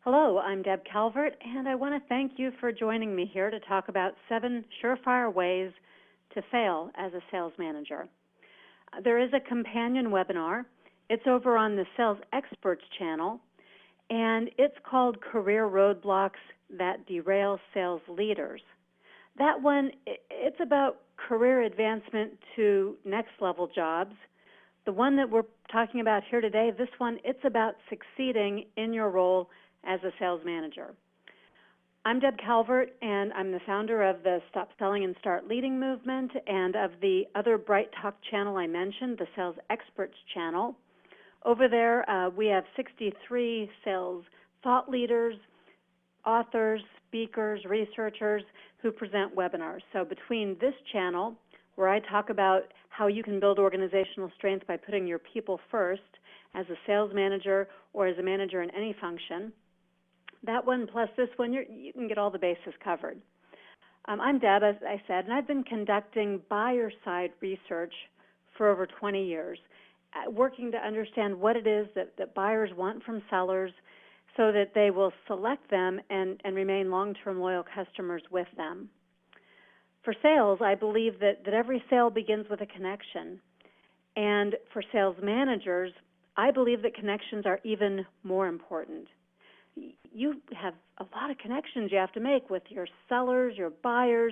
Hello, I'm Deb Calvert, and I want to thank you for joining me here to talk about 7 surefire ways to fail as a sales manager. There is a companion webinar. It's over on the Sales Experts channel, and it's called Career Roadblocks That Derail Sales Leaders. That one, it's about career advancement to next-level jobs. The one that we're talking about here today, this one, it's about succeeding in your role as a sales manager. I'm Deb Calvert, and I'm the founder of the Stop Selling and Start Leading movement and of the other Bright Talk channel I mentioned, the Sales Experts channel. Over there, we have 63 sales thought leaders, authors, speakers, researchers who present webinars. So between this channel, where I talk about how you can build organizational strength by putting your people first as a sales manager or as a manager in any function, that one plus this one, you can get all the bases covered. I'm Deb, as I said, and I've been conducting buyer-side research for over 20 years, working to understand what it is that buyers want from sellers so that they will select them and remain long-term loyal customers with them. For sales, I believe that every sale begins with a connection. And for sales managers, I believe that connections are even more important. You have a lot of connections you have to make with your sellers, your buyers,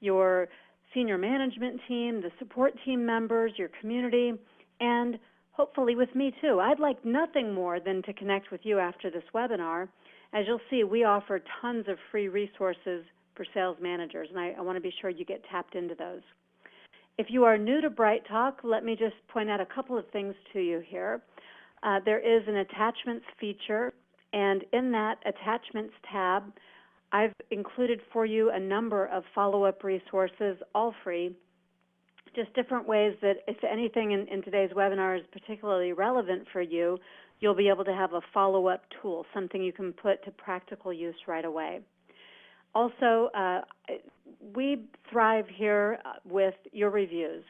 your senior management team, the support team members, your community, and hopefully with me too. I'd like nothing more than to connect with you after this webinar. As you'll see, we offer tons of free resources for sales managers, and I want to be sure you get tapped into those. If you are new to Bright Talk, let me just point out a couple of things to you here. There is an attachments feature, and in that attachments tab, I've included for you a number of follow-up resources, all free, just different ways that if anything in today's webinar is particularly relevant for you, you'll be able to have a follow-up tool, something you can put to practical use right away. Also, we thrive here with your reviews.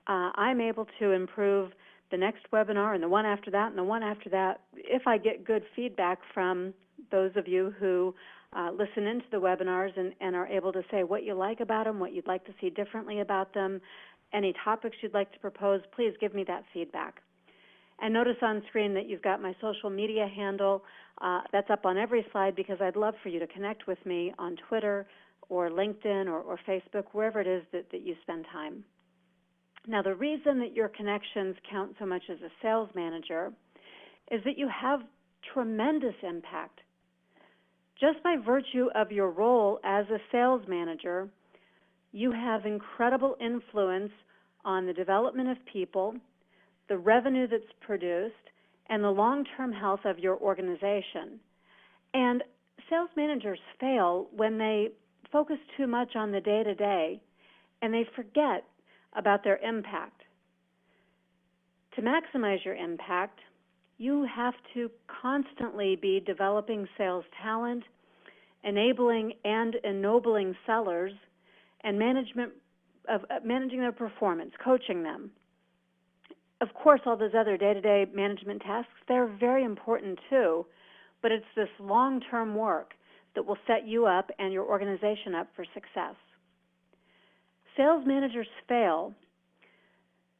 I'm able to improve the next webinar and the one after that and the one after that if I get good feedback from those of you who listen into the webinars and are able to say what you like about them, what you'd like to see differently about them, any topics you'd like to propose. Please give me that feedback. And notice on screen that you've got my social media handle. That's up on every slide because I'd love for you to connect with me on Twitter or LinkedIn or Facebook, wherever it is that you spend time. Now, the reason that your connections count so much as a sales manager is that you have tremendous impact. Just by virtue of your role as a sales manager, you have incredible influence on the development of people, the revenue that's produced, and the long-term health of your organization. And sales managers fail when they focus too much on the day-to-day and they forget about their impact. To maximize your impact, you have to constantly be developing sales talent, enabling and ennobling sellers, and managing their performance, coaching them. Of course, all those other day-to-day management tasks, they're very important too, but it's this long-term work that will set you up and your organization up for success. Sales managers fail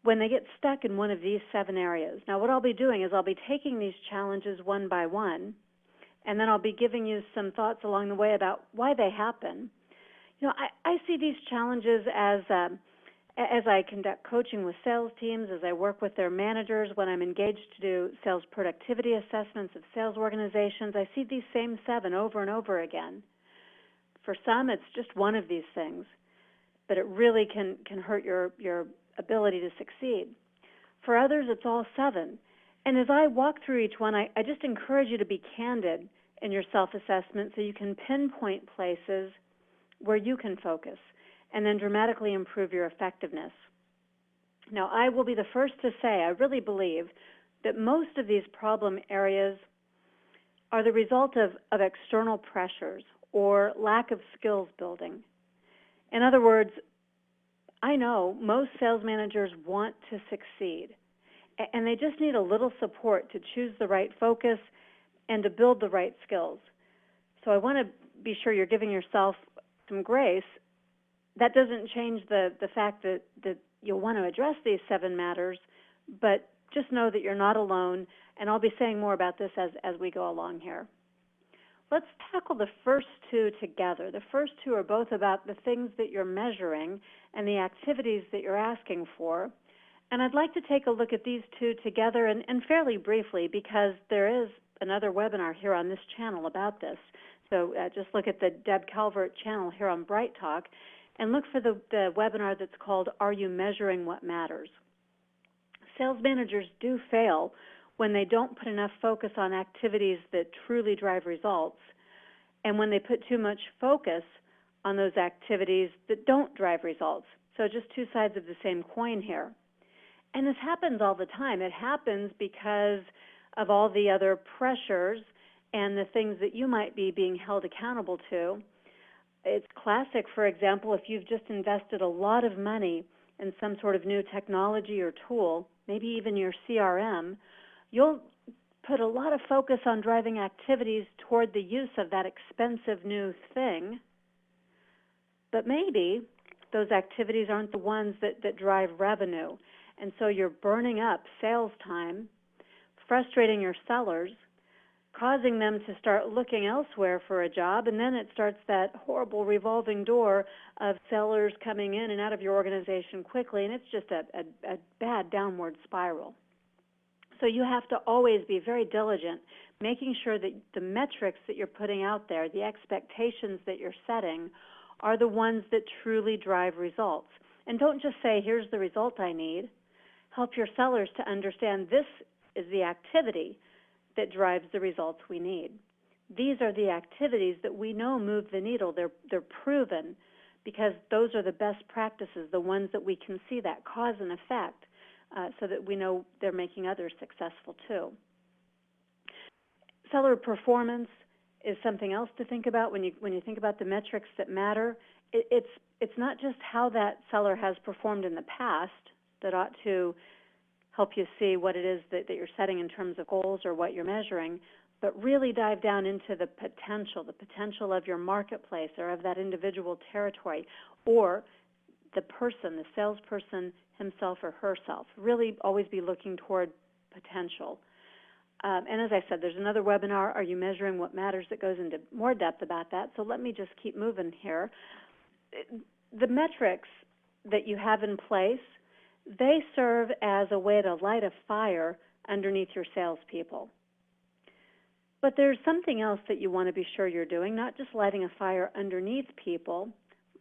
when they get stuck in one of these 7 areas. Now, what I'll be doing is I'll be taking these challenges one by one, and then I'll be giving you some thoughts along the way about why they happen. You know, I see these challenges as I conduct coaching with sales teams, as I work with their managers, when I'm engaged to do sales productivity assessments of sales organizations. I see these same 7 over and over again. For some, it's just one of these things, but it really can hurt your ability to succeed. For others, it's all 7. And as I walk through each one, I just encourage you to be candid in your self-assessment so you can pinpoint places where you can focus and then dramatically improve your effectiveness. Now, I will be the first to say I really believe that most of these problem areas are the result of external pressures or lack of skills building. In other words, I know most sales managers want to succeed, and they just need a little support to choose the right focus and to build the right skills. So I want to be sure you're giving yourself some grace. That doesn't change the fact that you'll want to address these 7 matters, but just know that you're not alone, and I'll be saying more about this as we go along here. Let's tackle the first 2 together. The first 2 are both about the things that you're measuring and the activities that you're asking for. And I'd like to take a look at these 2 together and fairly briefly, because there is another webinar here on this channel about this. So just look at the Deb Calvert channel here on Bright Talk and look for the webinar that's called Are You Measuring What Matters? Sales managers do fail when they don't put enough focus on activities that truly drive results, and when they put too much focus on those activities that don't drive results. So just 2 sides of the same coin here. And this happens all the time. It happens because of all the other pressures and the things that you might be being held accountable to. It's classic, for example, if you've just invested a lot of money in some sort of new technology or tool, maybe even your CRM, you'll put a lot of focus on driving activities toward the use of that expensive new thing, but maybe those activities aren't the ones that drive revenue. And so you're burning up sales time, frustrating your sellers, causing them to start looking elsewhere for a job, and then it starts that horrible revolving door of sellers coming in and out of your organization quickly, and it's just a bad downward spiral. So you have to always be very diligent, making sure that the metrics that you're putting out there, the expectations that you're setting, are the ones that truly drive results. And don't just say, here's the result I need. Help your sellers to understand this is the activity that drives the results we need. These are the activities that we know move the needle. They're proven because those are the best practices, the ones that we can see that cause and effect, so that we know they're making others successful too. Seller performance is something else to think about when you think about the metrics that matter. It's not just how that seller has performed in the past that ought to help you see what it is that you're setting in terms of goals or what you're measuring, but really dive down into the potential of your marketplace or of that individual territory, or the person, the salesperson himself or herself. Really always be looking toward potential. And as I said, there's another webinar, Are You Measuring What Matters, that goes into more depth about that. So let me just keep moving here. The metrics that you have in place, they serve as a way to light a fire underneath your salespeople. But there's something else that you want to be sure you're doing, not just lighting a fire underneath people.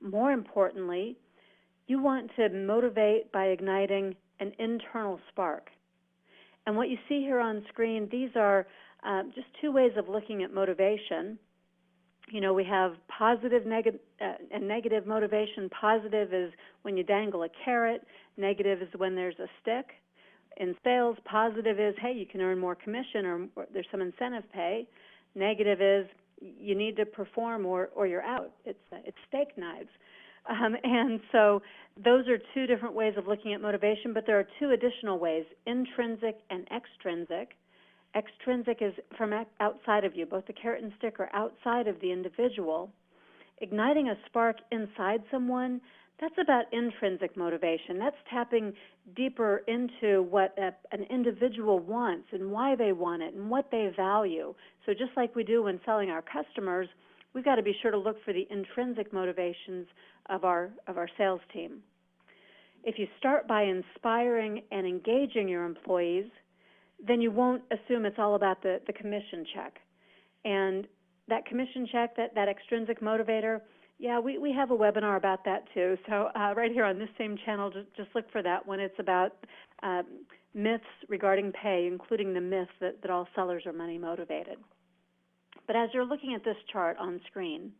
More importantly, you want to motivate by igniting an internal spark. And what you see here on screen, these are just 2 ways of looking at motivation. You know, we have positive and negative motivation. Positive is when you dangle a carrot. Negative is when there's a stick. In sales, positive is, hey, you can earn more commission or there's some incentive pay. Negative is you need to perform or you're out. It's steak knives. And so those are 2 different ways of looking at motivation, but there are 2 additional ways, intrinsic and extrinsic. Extrinsic is from outside of you. Both the carrot and stick are outside of the individual. Igniting a spark inside someone, that's about intrinsic motivation. That's tapping deeper into what an individual wants and why they want it and what they value. So just like we do when selling our customers, we've got to be sure to look for the intrinsic motivations of our sales team. If you start by inspiring and engaging your employees, then you won't assume it's all about the commission check. And that commission check, that extrinsic motivator, yeah, we have a webinar about that too. So right here on this same channel, just look for that one. It's about myths regarding pay, including the myth that all sellers are money motivated. But as you're looking at this chart on screen,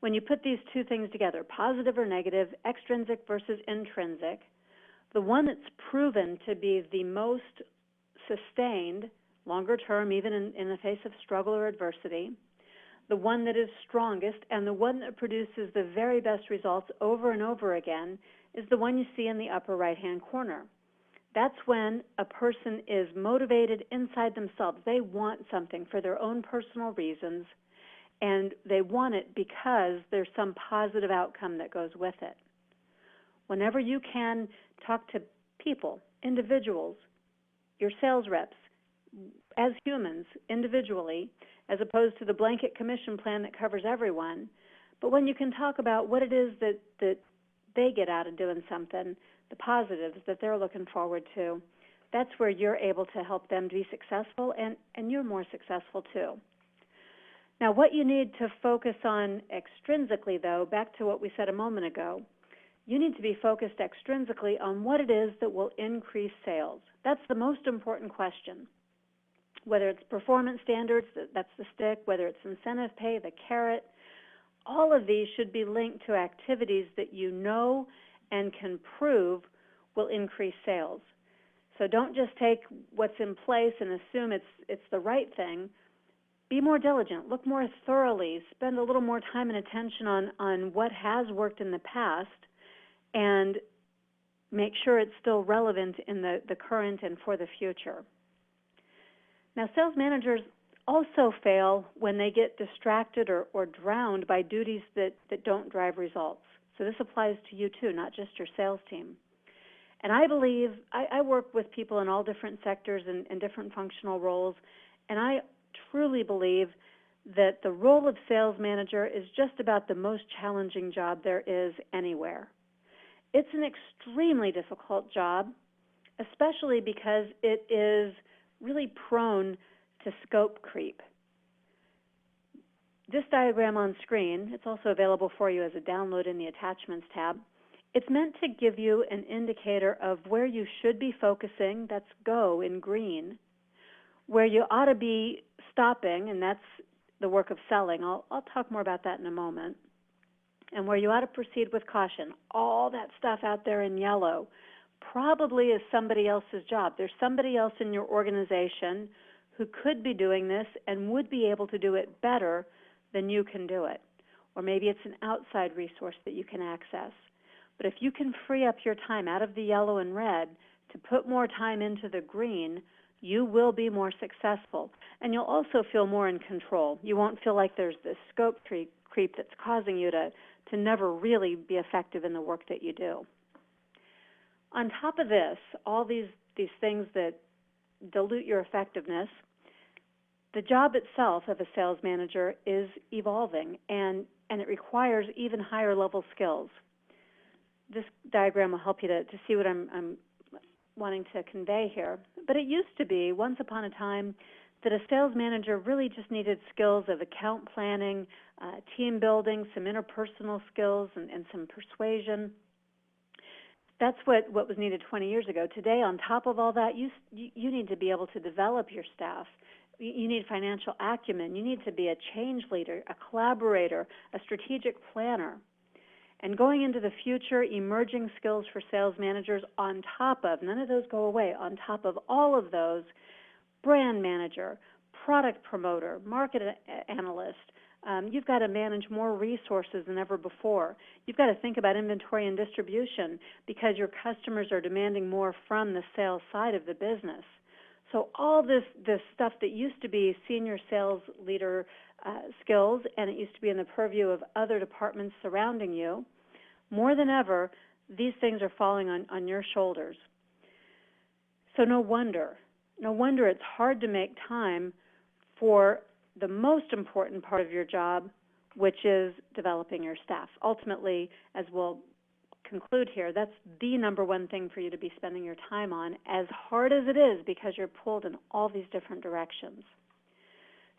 when you put these 2 things together, positive or negative, extrinsic versus intrinsic, the one that's proven to be the most sustained, longer term, even in the face of struggle or adversity, the one that is strongest, and the one that produces the very best results over and over again is the one you see in the upper right-hand corner. That's when a person is motivated inside themselves. They want something for their own personal reasons, and they want it because there's some positive outcome that goes with it. Whenever you can talk to people, individuals, your sales reps, as humans, individually, as opposed to the blanket commission plan that covers everyone, but when you can talk about what it is that they get out of doing something, the positives that they're looking forward to, that's where you're able to help them be successful, and you're more successful too. Now, what you need to focus on extrinsically, though, back to what we said a moment ago, you need to be focused extrinsically on what it is that will increase sales. That's the most important question. Whether it's performance standards, that's the stick, whether it's incentive pay, the carrot, all of these should be linked to activities that you know and can prove will increase sales. So don't just take what's in place and assume it's the right thing. Be more diligent, look more thoroughly, spend a little more time and attention on what has worked in the past, and make sure it's still relevant in the current and for the future. Now, sales managers also fail when they get distracted or drowned by duties that don't drive results. So this applies to you too, not just your sales team. And I believe, I work with people in all different sectors and different functional roles, and I truly believe that the role of sales manager is just about the most challenging job there is anywhere. It's an extremely difficult job, especially because it is really prone to scope creep. This diagram on screen, it's also available for you as a download in the Attachments tab. It's meant to give you an indicator of where you should be focusing, that's go in green, where you ought to be stopping, and that's the work of selling. I'll talk more about that in a moment. And where you ought to proceed with caution. All that stuff out there in yellow probably is somebody else's job. There's somebody else in your organization who could be doing this and would be able to do it better than you can do it. Or maybe it's an outside resource that you can access. But if you can free up your time out of the yellow and red to put more time into the green, you will be more successful. And you'll also feel more in control. You won't feel like there's this scope creep that's causing you to never really be effective in the work that you do. On top of this, all these things that dilute your effectiveness, the job itself of a sales manager is evolving, and it requires even higher level skills. This diagram will help you to see what I'm wanting to convey here. But it used to be, once upon a time, that a sales manager really just needed skills of account planning, team building, some interpersonal skills, and some persuasion. That's what was needed 20 years ago. Today, on top of all that, you need to be able to develop your staff. You need financial acumen. You need to be a change leader, a collaborator, a strategic planner. And going into the future, emerging skills for sales managers on top of, none of those go away, on top of all of those, brand manager, product promoter, market analyst. You've got to manage more resources than ever before. You've got to think about inventory and distribution because your customers are demanding more from the sales side of the business. So all this stuff that used to be senior sales leader skills, and it used to be in the purview of other departments surrounding you, more than ever, these things are falling on your shoulders. So no wonder it's hard to make time for the most important part of your job, which is developing your staff. Ultimately, as we'll conclude here, that's the number one thing for you to be spending your time on, as hard as it is, because you're pulled in all these different directions.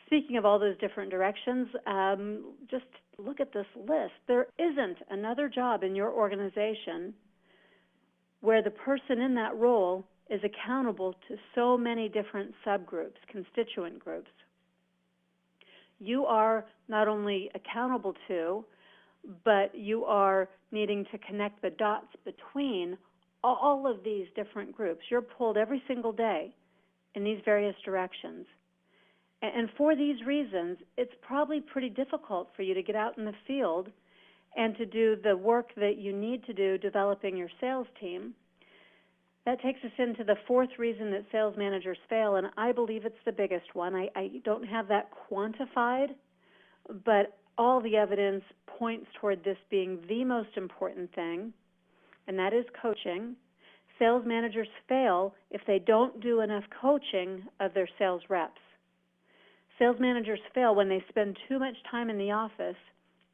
Speaking of all those different directions, just look at this list. There isn't another job in your organization where the person in that role is accountable to so many different subgroups, constituent groups. You are not only accountable to, but you are needing to connect the dots between all of these different groups. You're pulled every single day in these various directions. And for these reasons, it's probably pretty difficult for you to get out in the field and to do the work that you need to do developing your sales team. That takes us into the fourth reason that sales managers fail, and I believe it's the biggest one. I don't have that quantified, but all the evidence points toward this being the most important thing, and that is coaching. Sales managers fail if they don't do enough coaching of their sales reps. Sales managers fail when they spend too much time in the office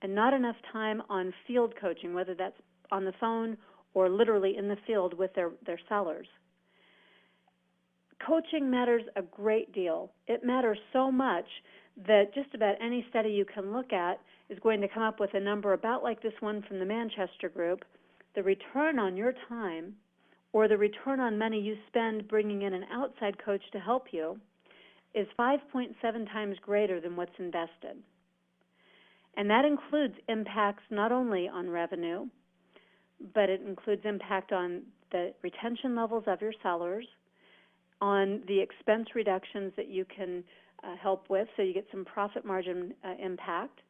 and not enough time on field coaching, whether that's on the phone or literally in the field with their sellers. Coaching matters a great deal. It matters so much that just about any study you can look at is going to come up with a number about like this one from the Manchester Group. The return on your time or the return on money you spend bringing in an outside coach to help you is 5.7 times greater than what's invested. And that includes impacts not only on revenue, but it includes impact on the retention levels of your sellers, on the expense reductions that you can help with, so you get some profit margin impact,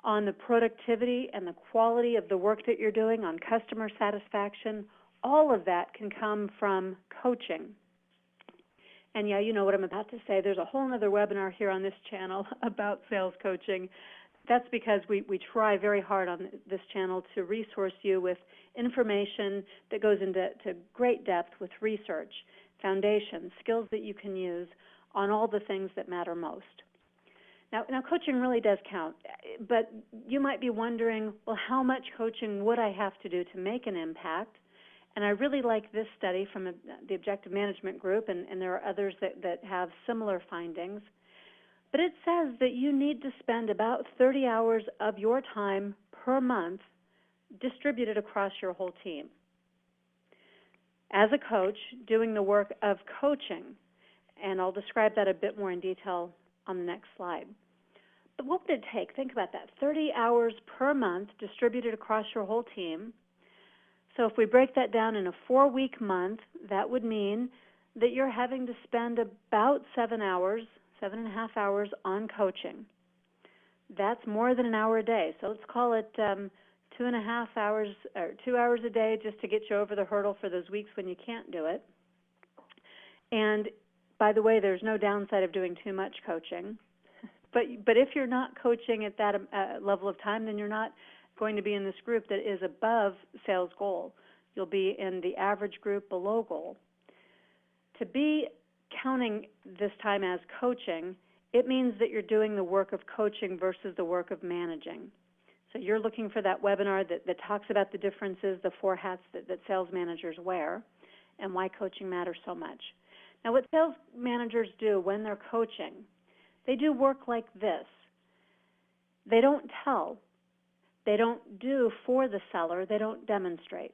on the productivity and the quality of the work that you're doing, on customer satisfaction. All of that can come from coaching. And yeah, you know what I'm about to say. There's a whole other webinar here on this channel about sales coaching. That's because we try very hard on this channel to resource you with information that goes into great depth with research, foundation, skills that you can use on all the things that matter most. Now coaching really does count, but you might be wondering, well, how much coaching would I have to do to make an impact? And I really like this study from the Objective Management Group, and there are others that have similar findings. But it says that you need to spend about 30 hours of your time per month distributed across your whole team as a coach doing the work of coaching. And I'll describe that a bit more in detail on the next slide. But what would it take? Think about that. 30 hours per month distributed across your whole team. So if we break that down in a 4-week month, that would mean that you're having to spend about 7.5 hours on coaching. That's more than an hour a day. So let's call it 2.5 hours or 2 hours a day just to get you over the hurdle for those weeks when you can't do it. And by the way, there's no downside of doing too much coaching. But if you're not coaching at that level of time, then you're not going to be in this group that is above sales goal. You'll be in the average group below goal. To be counting this time as coaching, it means that you're doing the work of coaching versus the work of managing. So you're looking for that webinar that talks about the differences, the 4 hats that sales managers wear, and why coaching matters so much. Now, what sales managers do when they're coaching, they do work like this. They don't tell. They don't do for the seller. They don't demonstrate.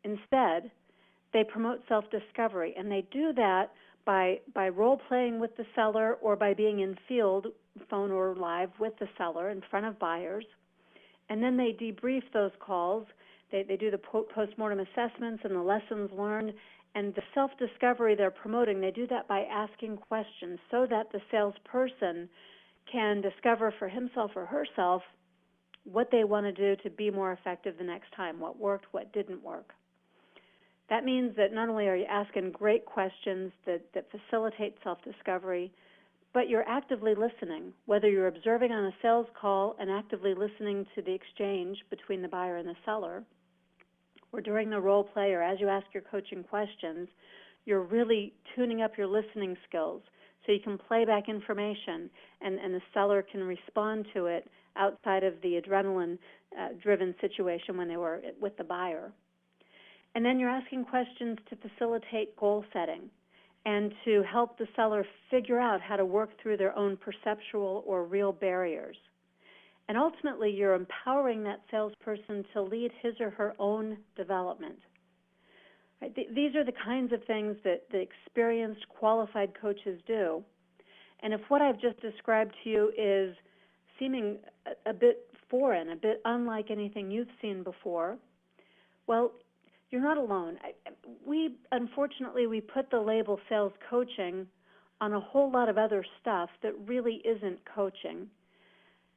Instead, they promote self-discovery, and they do that by role-playing with the seller or by being in field, phone or live, with the seller in front of buyers. And then they debrief those calls. They do the post-mortem assessments and the lessons learned. And the self-discovery they're promoting, they do that by asking questions so that the salesperson can discover for himself or herself what they want to do to be more effective the next time, what worked, what didn't work. That means that not only are you asking great questions that facilitate self-discovery, but you're actively listening, whether you're observing on a sales call and actively listening to the exchange between the buyer and the seller, or during the role play or as you ask your coaching questions, you're really tuning up your listening skills so you can play back information and the seller can respond to it outside of the adrenaline-driven situation when they were with the buyer. And then you're asking questions to facilitate goal setting and to help the seller figure out how to work through their own perceptual or real barriers. And ultimately, you're empowering that salesperson to lead his or her own development. Right? These are the kinds of things that the experienced, qualified coaches do. And if what I've just described to you is seeming a bit foreign, a bit unlike anything you've seen before, well, you're not alone. Unfortunately, we put the label sales coaching on a whole lot of other stuff that really isn't coaching.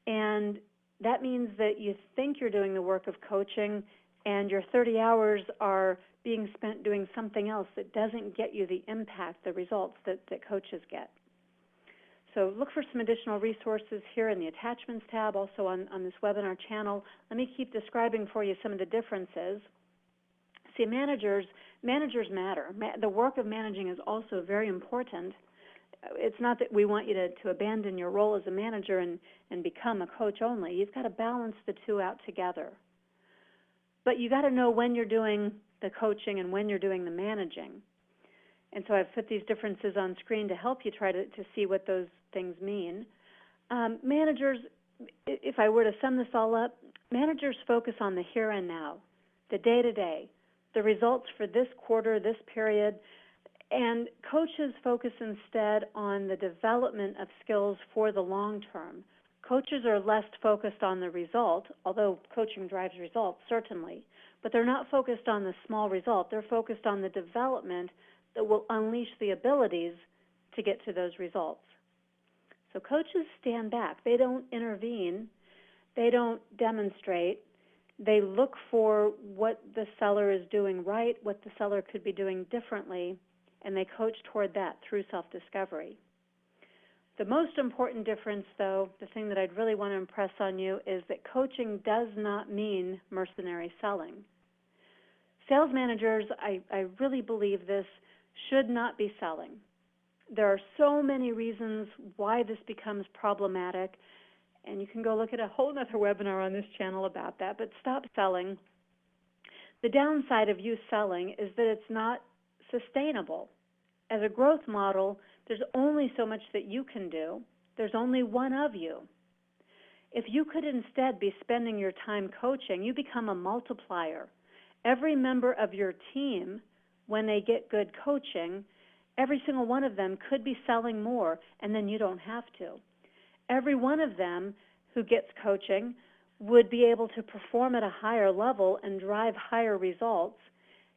And that means that you think you're doing the work of coaching and your 30 hours are being spent doing something else that doesn't get you the impact, the results that coaches get. So look for some additional resources here in the Attachments tab, also on this webinar channel. Let me keep describing for you some of the differences. See, managers matter. The work of managing is also very important. It's not that we want you to abandon your role as a manager and become a coach only. You've got to balance the two out together. But you got to know when you're doing the coaching and when you're doing the managing. And so I've put these differences on screen to help you try to see what those things mean. Managers, if I were to sum this all up, managers focus on the here and now, the day-to-day, the results for this quarter, this period, and coaches focus instead on the development of skills for the long term. Coaches are less focused on the result, although coaching drives results, certainly, but they're not focused on the small result. They're focused on the development that will unleash the abilities to get to those results. So coaches stand back. They don't intervene. They don't demonstrate. They look for what the seller is doing right, what the seller could be doing differently, and they coach toward that through self-discovery. The most important difference, though, the thing that I'd really want to impress on you is that coaching does not mean mercenary selling. Sales managers, I really believe this, should not be selling. There are so many reasons why this becomes problematic, and you can go look at a whole other webinar on this channel about that, but stop selling. The downside of you selling is that it's not sustainable. As a growth model, there's only so much that you can do. There's only one of you. If you could instead be spending your time coaching, you become a multiplier. Every member of your team, when they get good coaching, every single one of them could be selling more, and then you don't have to. Every one of them who gets coaching would be able to perform at a higher level and drive higher results.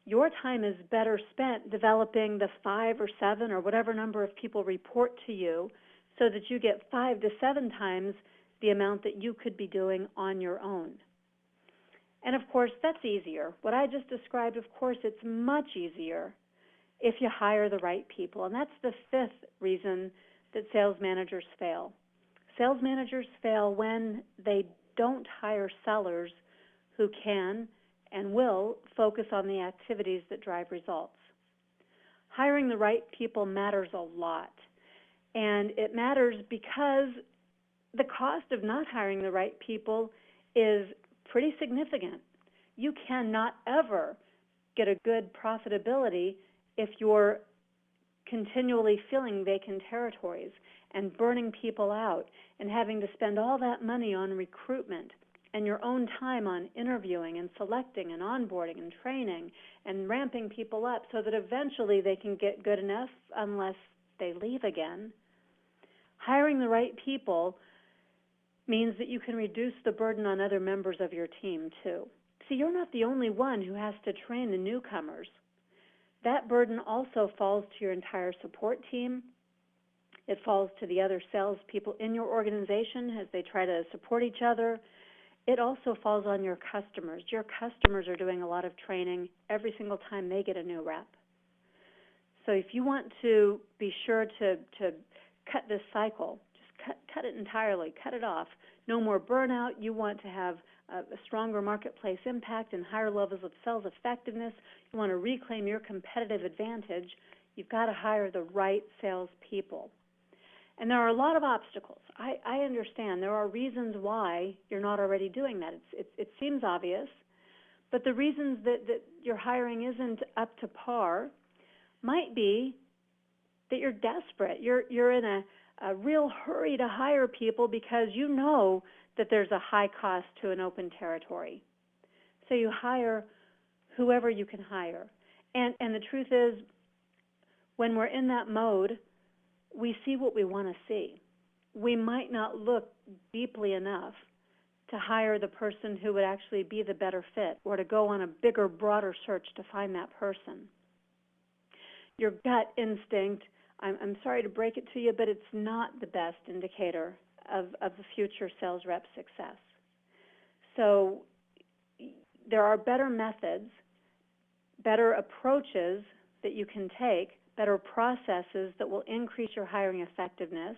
Your time is better spent developing the 5 or 7 or whatever number of people report to you so that you get 5 to 7 times the amount that you could be doing on your own. And of course, that's easier. What I just described, of course, it's much easier if you hire the right people. And that's the 5th reason that sales managers fail. Sales managers fail when they don't hire sellers who can and will focus on the activities that drive results. Hiring the right people matters a lot. And it matters because the cost of not hiring the right people is pretty significant. You cannot ever get a good profitability if you're continually filling vacant territories and burning people out and having to spend all that money on recruitment and your own time on interviewing and selecting and onboarding and training and ramping people up so that eventually they can get good enough unless they leave again. Hiring the right people means that you can reduce the burden on other members of your team too. See, you're not the only one who has to train the newcomers. That burden also falls to your entire support team. It falls to the other salespeople in your organization as they try to support each other. It also falls on your customers. Your customers are doing a lot of training every single time they get a new rep. So if you want to be sure to cut this cycle, just cut it entirely, cut it off. No more burnout. You want to have a stronger marketplace impact and higher levels of sales effectiveness. You want to reclaim your competitive advantage. You've got to hire the right salespeople. And there are a lot of obstacles. I understand there are reasons why you're not already doing that. It seems obvious, but the reasons that your hiring isn't up to par might be that you're desperate. You're in a real hurry to hire people because you know that there's a high cost to an open territory. So you hire whoever you can hire. And the truth is, when we're in that mode, we see what we want to see. We might not look deeply enough to hire the person who would actually be the better fit or to go on a bigger, broader search to find that person. Your gut instinct, I'm sorry to break it to you, but it's not the best indicator of the future sales rep success. So there are better methods, better approaches that you can take, better processes that will increase your hiring effectiveness,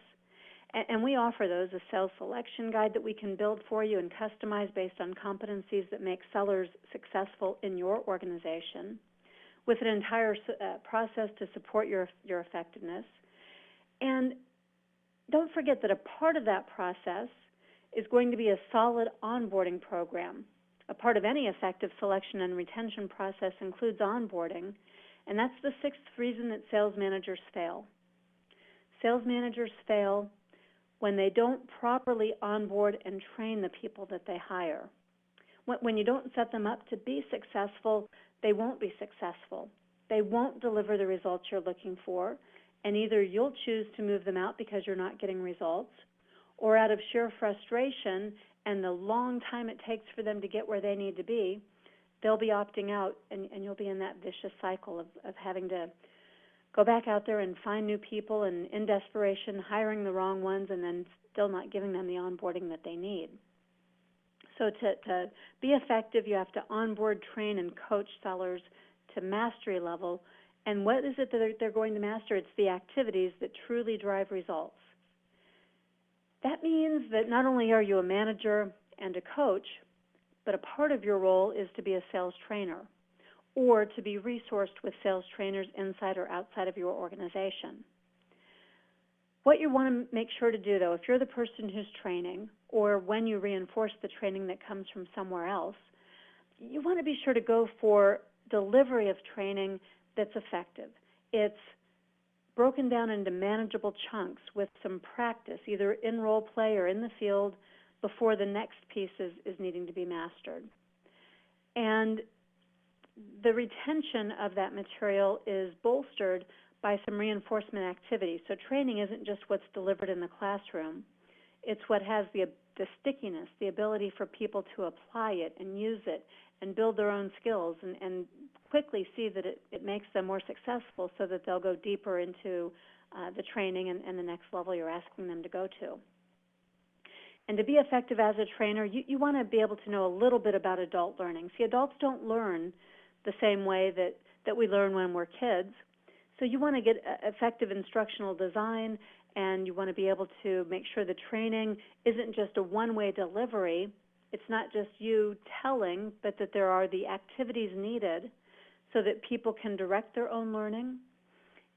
And we offer those, a sales selection guide that we can build for you and customize based on competencies that make sellers successful in your organization, with an entire process to support your effectiveness. And don't forget that a part of that process is going to be a solid onboarding program. A part of any effective selection and retention process includes onboarding, and that's the sixth reason that sales managers fail. Sales managers fail when they don't properly onboard and train the people that they hire. When you don't set them up to be successful, they won't be successful. They won't deliver the results you're looking for, and either you'll choose to move them out because you're not getting results, or out of sheer frustration and the long time it takes for them to get where they need to be, they'll be opting out, and you'll be in that vicious cycle of having to go back out there and find new people, and in desperation, hiring the wrong ones, and then still not giving them the onboarding that they need. So to be effective, you have to onboard, train, and coach sellers to mastery level. And what is it that they're going to master? It's the activities that truly drive results. That means that not only are you a manager and a coach, but a part of your role is to be a sales trainer, or to be resourced with sales trainers inside or outside of your organization. What you want to make sure to do, though, if you're the person who's training, or when you reinforce the training that comes from somewhere else, you want to be sure to go for delivery of training that's effective. It's broken down into manageable chunks with some practice, either in role play or in the field, before the next piece is needing to be mastered. And the retention of that material is bolstered by some reinforcement activities. So training isn't just what's delivered in the classroom. It's what has the stickiness, the ability for people to apply it and use it and build their own skills and quickly see that it makes them more successful, so that they'll go deeper into the training and the next level you're asking them to go to. And to be effective as a trainer, you want to be able to know a little bit about adult learning. See, adults don't learn the same way that we learn when we're kids. So you want to get effective instructional design, and you want to be able to make sure the training isn't just a one-way delivery. It's not just you telling, but that there are the activities needed so that people can direct their own learning,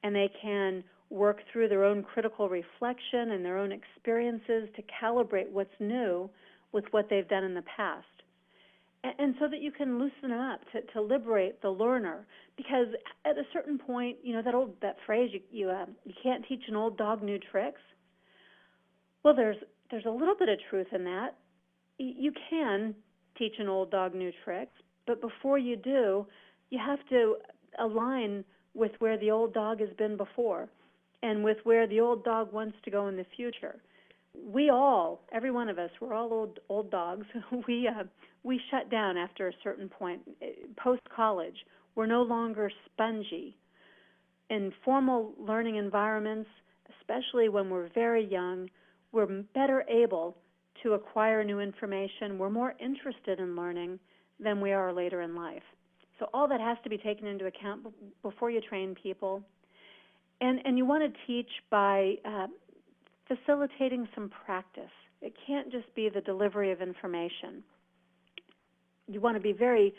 and they can work through their own critical reflection and their own experiences to calibrate what's new with what they've done in the past. And so that you can loosen up to liberate the learner, because at a certain point, you know that phrase, you can't teach an old dog new tricks. Well, there's a little bit of truth in that. You can teach an old dog new tricks, but before you do, you have to align with where the old dog has been before, and with where the old dog wants to go in the future. We all, every one of us, we're all old dogs. We shut down after a certain point. Post-college, we're no longer spongy. In formal learning environments, especially when we're very young, we're better able to acquire new information. We're more interested in learning than we are later in life. So all that has to be taken into account before you train people. And you want to teach by facilitating some practice. It can't just be the delivery of information. You want to be very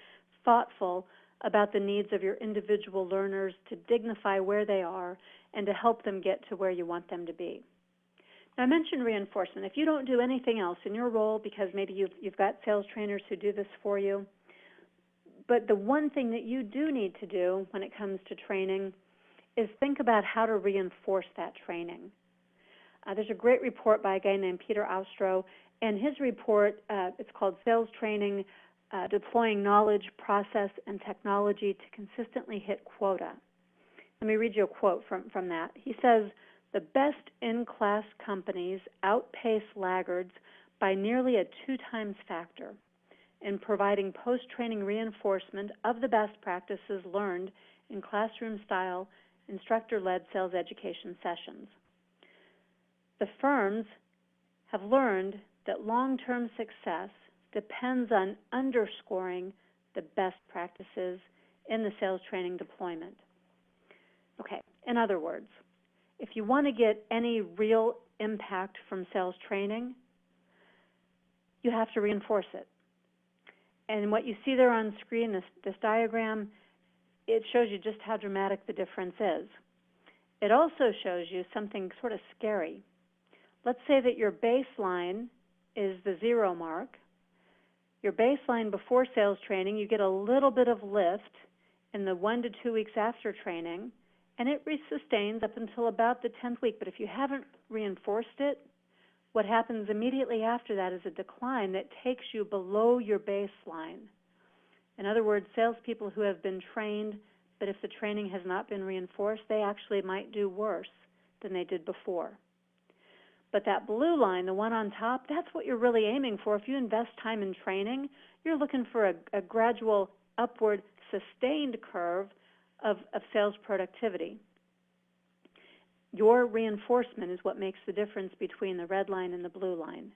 thoughtful about the needs of your individual learners to dignify where they are and to help them get to where you want them to be. Now, I mentioned reinforcement. If you don't do anything else in your role, because maybe you've got sales trainers who do this for you, but the one thing that you do need to do when it comes to training is think about how to reinforce that training. There's a great report by a guy named Peter Austro, and his report, it's called Sales Training, Deploying Knowledge, Process, and Technology to Consistently Hit Quota. Let me read you a quote from that. He says, "The best in-class companies outpace laggards by nearly a 2x factor in providing post-training reinforcement of the best practices learned in classroom-style, instructor-led sales education sessions. The firms have learned that long-term success depends on underscoring the best practices in the sales training deployment." Okay, in other words, if you want to get any real impact from sales training, you have to reinforce it. And what you see there on screen, this diagram, it shows you just how dramatic the difference is. It also shows you something sort of scary. Let's say that your baseline is the 0 mark. Your baseline before sales training, you get a little bit of lift in the 1 to 2 weeks after training, and it sustains up until about the 10th week. But if you haven't reinforced it, what happens immediately after that is a decline that takes you below your baseline. In other words, salespeople who have been trained, but if the training has not been reinforced, they actually might do worse than they did before. But that blue line, the one on top, that's what you're really aiming for. If you invest time in training, you're looking for a gradual upward sustained curve of sales productivity. Your reinforcement is what makes the difference between the red line and the blue line.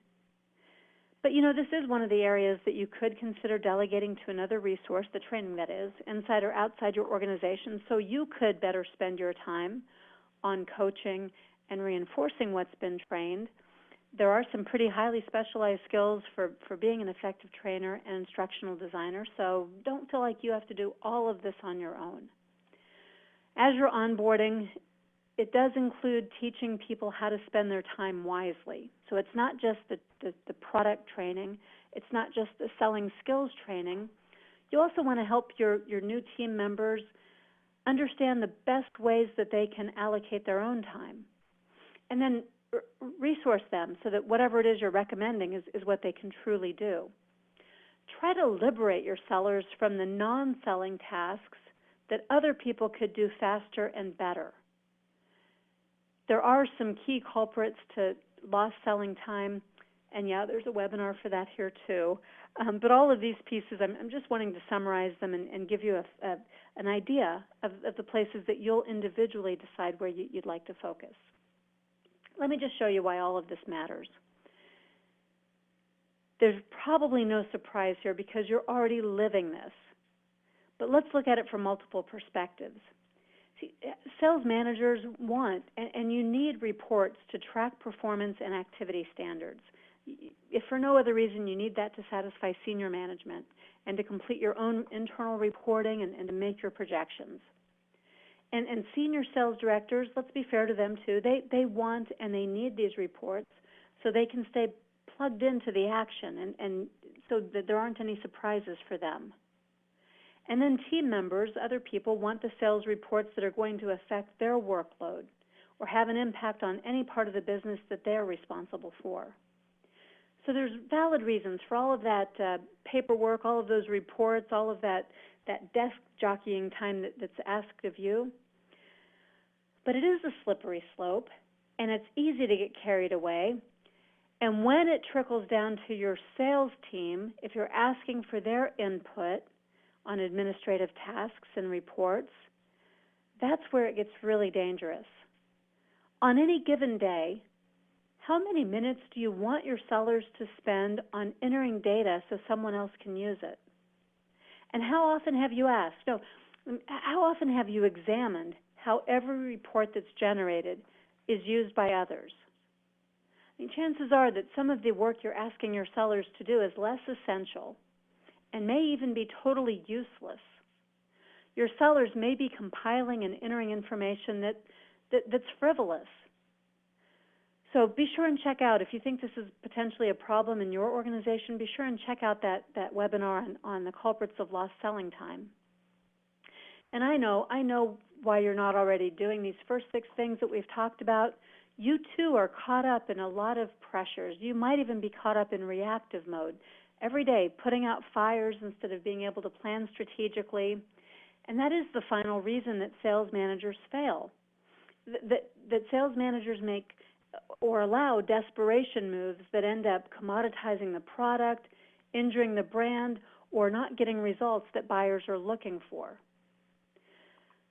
But this is one of the areas that you could consider delegating to another resource, the training that is, inside or outside your organization, so you could better spend your time on coaching and reinforcing what's been trained. There are some pretty highly specialized skills for being an effective trainer and instructional designer, so don't feel like you have to do all of this on your own. As you're onboarding, it does include teaching people how to spend their time wisely. So it's not just the product training. It's not just the selling skills training. You also want to help your new team members understand the best ways that they can allocate their own time. And then resource them so that whatever it is you're recommending is what they can truly do. Try to liberate your sellers from the non-selling tasks that other people could do faster and better. There are some key culprits to lost selling time, and yeah, there's a webinar for that here too. But all of these pieces, I'm just wanting to summarize them and give you an idea of the places that you'll individually decide where you'd like to focus. Let me just show you why all of this matters. There's probably no surprise here because you're already living this. But let's look at it from multiple perspectives. See, sales managers want, and you need reports to track performance and activity standards. If for no other reason, you need that to satisfy senior management and to complete your own internal reporting and to make your projections. And senior sales directors, let's be fair to them too, they want and they need these reports so they can stay plugged into the action and so that there aren't any surprises for them. And then team members, other people, want the sales reports that are going to affect their workload or have an impact on any part of the business that they're responsible for. So there's valid reasons for all of that paperwork, all of those reports, all of that desk jockeying time that's asked of you. But it is a slippery slope, and it's easy to get carried away. And when it trickles down to your sales team, if you're asking for their input on administrative tasks and reports, that's where it gets really dangerous. On any given day, how many minutes do you want your sellers to spend on entering data so someone else can use it? And how often have you asked? No, how often have you examined how every report that's generated is used by others? I mean, chances are that some of the work you're asking your sellers to do is less essential and may even be totally useless. Your sellers may be compiling and entering information that's frivolous. So be sure and check out, if you think this is potentially a problem in your organization, be sure and check out that webinar on the culprits of lost selling time. And I know why you're not already doing these first 6 things that we've talked about. You too are caught up in a lot of pressures. You might even be caught up in reactive mode. Every day, putting out fires instead of being able to plan strategically. And that is the final reason that sales managers fail. That sales managers make or allow desperation moves that end up commoditizing the product, injuring the brand, or not getting results that buyers are looking for.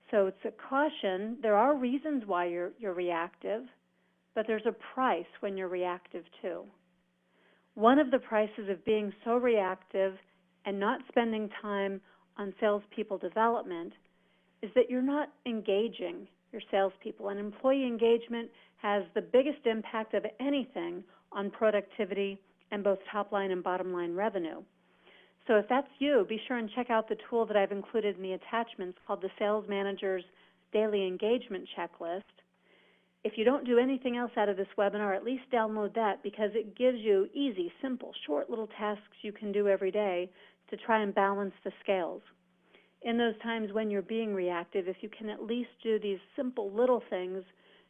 So it's a caution. There are reasons why you're reactive, but there's a price when you're reactive too. One of the prices of being so reactive and not spending time on salespeople development is that you're not engaging your salespeople. And employee engagement has the biggest impact of anything on productivity and both top line and bottom line revenue. So if that's you, be sure and check out the tool that I've included in the attachments called the Sales Manager's Daily Engagement Checklist. If you don't do anything else out of this webinar, at least download that, because it gives you easy, simple, short little tasks you can do every day to try and balance the scales. In those times when you're being reactive, if you can at least do these simple little things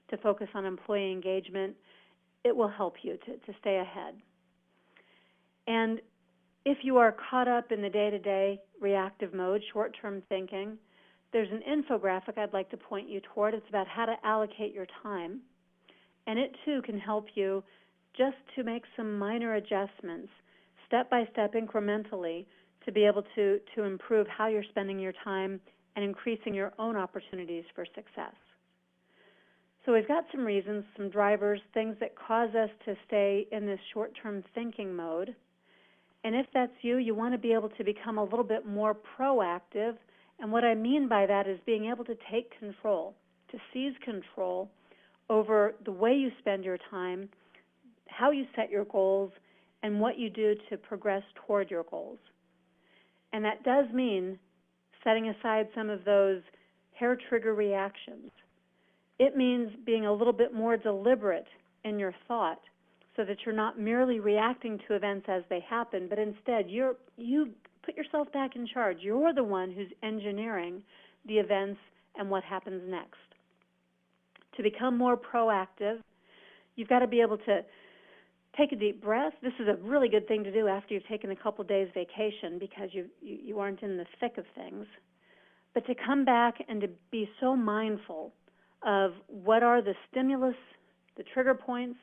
to focus on employee engagement, it will help you to stay ahead. And if you are caught up in the day-to-day reactive mode, short-term thinking, there's an infographic I'd like to point you toward. It's about how to allocate your time, and it too can help you just to make some minor adjustments, step-by-step, incrementally, to be able to improve how you're spending your time and increasing your own opportunities for success. So we've got some reasons, some drivers, things that cause us to stay in this short-term thinking mode. And if that's you, you want to be able to become a little bit more proactive. And what I mean by that is being able to take control, to seize control over the way you spend your time, how you set your goals, and what you do to progress toward your goals. And that does mean setting aside some of those hair-trigger reactions. It means being a little bit more deliberate in your thought so that you're not merely reacting to events as they happen, but instead you put yourself back in charge. You're the one who's engineering the events and what happens next. To become more proactive, you've got to be able to take a deep breath. This is a really good thing to do after you've taken a couple days vacation because you aren't in the thick of things. But to come back and to be so mindful of what are the stimulus, the trigger points,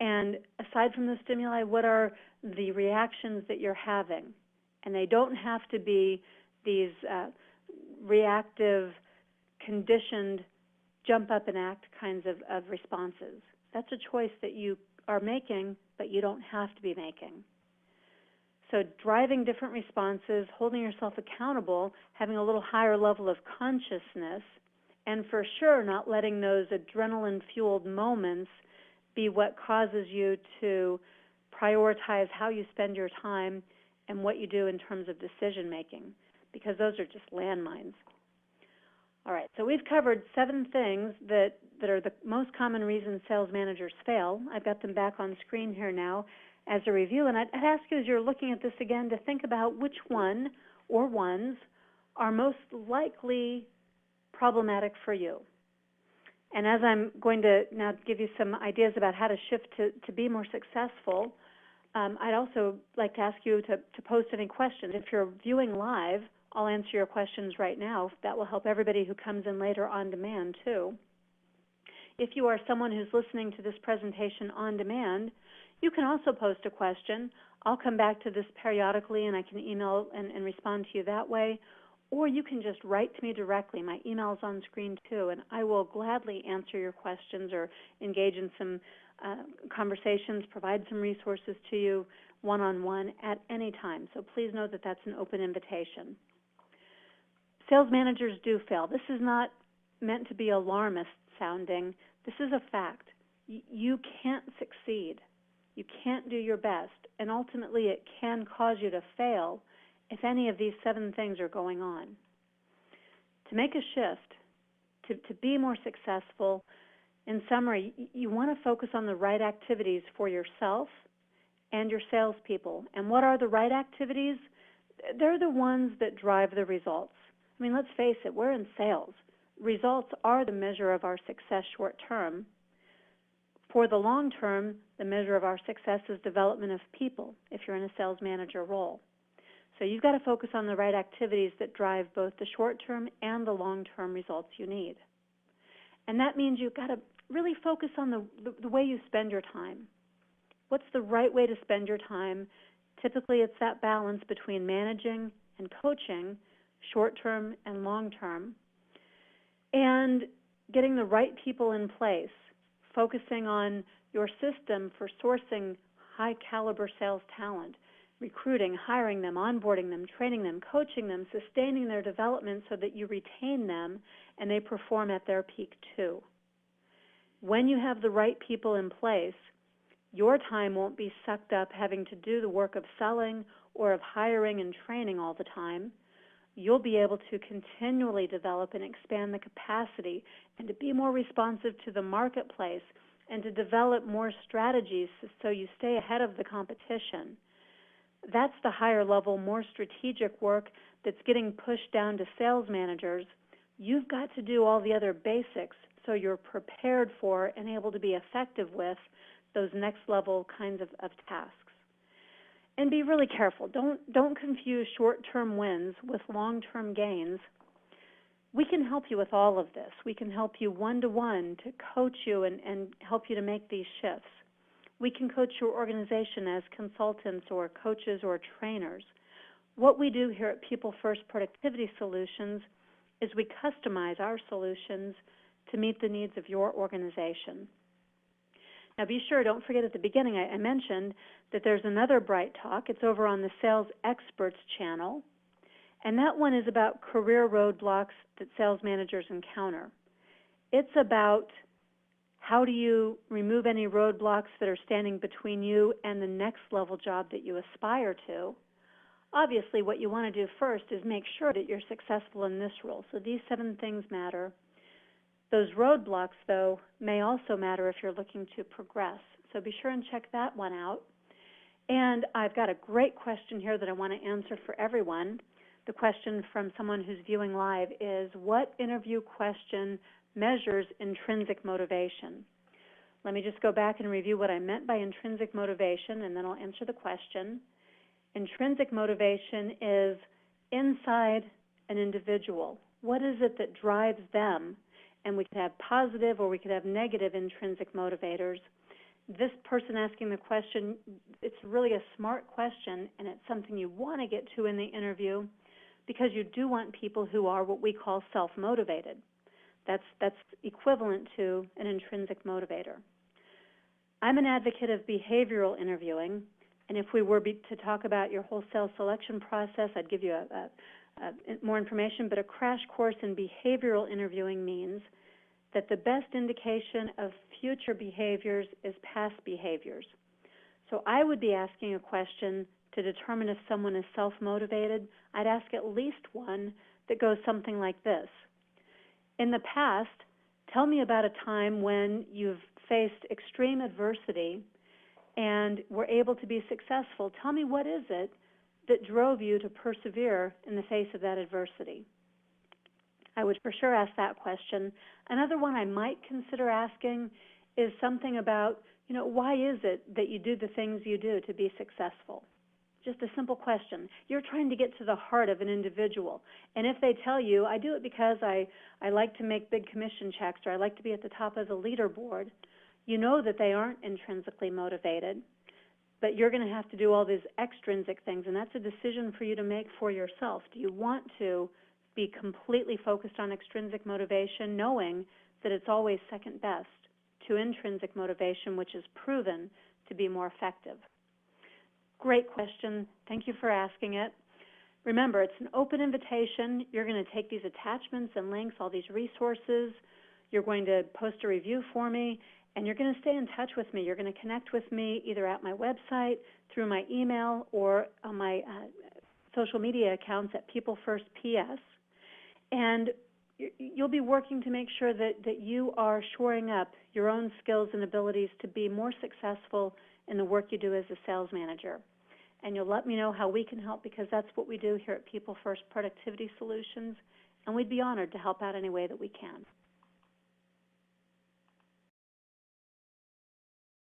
and aside from the stimuli, what are the reactions that you're having? And they don't have to be these reactive, conditioned, jump up and act kinds of responses. That's a choice that you are making, but you don't have to be making. So driving different responses, holding yourself accountable, having a little higher level of consciousness, and for sure not letting those adrenaline-fueled moments be what causes you to prioritize how you spend your time and what you do in terms of decision-making, because those are just landmines. All right, so we've covered 7 things that are the most common reasons sales managers fail. I've got them back on screen here now as a review, and I'd ask you as you're looking at this again to think about which one or ones are most likely problematic for you. And as I'm going to now give you some ideas about how to shift to be more successful, I'd also like to ask you to post any questions. If you're viewing live, I'll answer your questions right now. That will help everybody who comes in later on demand, too. If you are someone who's listening to this presentation on demand, you can also post a question. I'll come back to this periodically, and I can email and respond to you that way. Or you can just write to me directly. My email's on screen, too, and I will gladly answer your questions or engage in some conversations, provide some resources to you one-on-one at any time. So please know that that's an open invitation. Sales managers do fail. This is not meant to be alarmist sounding. This is a fact. You can't succeed. You can't do your best, and ultimately it can cause you to fail if any of these 7 things are going on. To make a shift, to be more successful, in summary, you want to focus on the right activities for yourself and your salespeople. And what are the right activities? They're the ones that drive the results. I mean, let's face it, we're in sales. Results are the measure of our success short term. For the long term, the measure of our success is development of people if you're in a sales manager role. So you've got to focus on the right activities that drive both the short-term and the long-term results you need. And that means you've got to really focus on the way you spend your time. What's the right way to spend your time? Typically, it's that balance between managing and coaching, short-term and long-term, and getting the right people in place, focusing on your system for sourcing high-caliber sales talent, recruiting, hiring them, onboarding them, training them, coaching them, sustaining their development so that you retain them and they perform at their peak too. When you have the right people in place, your time won't be sucked up having to do the work of selling or of hiring and training all the time. You'll be able to continually develop and expand the capacity and to be more responsive to the marketplace and to develop more strategies so you stay ahead of the competition. That's the higher level, more strategic work that's getting pushed down to sales managers. You've got to do all the other basics so you're prepared for and able to be effective with those next level kinds of tasks. And be really careful. Don't confuse short-term wins with long-term gains. We can help you with all of this. We can help you one-to-one to coach you and help you to make these shifts. We can coach your organization as consultants or coaches or trainers. What we do here at People First Productivity Solutions is we customize our solutions to meet the needs of your organization. Now be sure, don't forget at the beginning I mentioned that there's another Bright Talk. It's over on the Sales Experts channel, and that one is about career roadblocks that sales managers encounter. It's about how do you remove any roadblocks that are standing between you and the next level job that you aspire to. Obviously, what you want to do first is make sure that you're successful in this role. So these 7 things matter. Those roadblocks, though, may also matter if you're looking to progress. So be sure and check that one out. And I've got a great question here that I want to answer for everyone. The question from someone who's viewing live is, what interview question measures intrinsic motivation? Let me just go back and review what I meant by intrinsic motivation, and then I'll answer the question. Intrinsic motivation is inside an individual. What is it that drives them? And we could have positive or we could have negative intrinsic motivators. This person asking the question, it's really a smart question, and it's something you want to get to in the interview because you do want people who are what we call self-motivated. That's equivalent to an intrinsic motivator. I'm an advocate of behavioral interviewing, and if we were to talk about your whole sales selection process, I'd give you more information, but a crash course in behavioral interviewing means that the best indication of future behaviors is past behaviors. So I would be asking a question to determine if someone is self-motivated. I'd ask at least one that goes something like this. In the past, tell me about a time when you've faced extreme adversity and were able to be successful. Tell me, what is it that drove you to persevere in the face of that adversity? I would for sure ask that question. Another one I might consider asking is something about, why is it that you do the things you do to be successful? Just a simple question. You're trying to get to the heart of an individual. And if they tell you, I do it because I like to make big commission checks, or I like to be at the top of the leaderboard, you know that they aren't intrinsically motivated. But you're going to have to do all these extrinsic things, and that's a decision for you to make for yourself. Do you want to be completely focused on extrinsic motivation, knowing that it's always second best to intrinsic motivation, which is proven to be more effective? Great question. Thank you for asking it. Remember, it's an open invitation. You're going to take these attachments and links, all these resources. You're going to post a review for me, and you're going to stay in touch with me. You're going to connect with me either at my website, through my email, or on my social media accounts at People First PS. And you'll be working to make sure that you are shoring up your own skills and abilities to be more successful in the work you do as a sales manager. And you'll let me know how we can help, because that's what we do here at People First Productivity Solutions, and we'd be honored to help out any way that we can.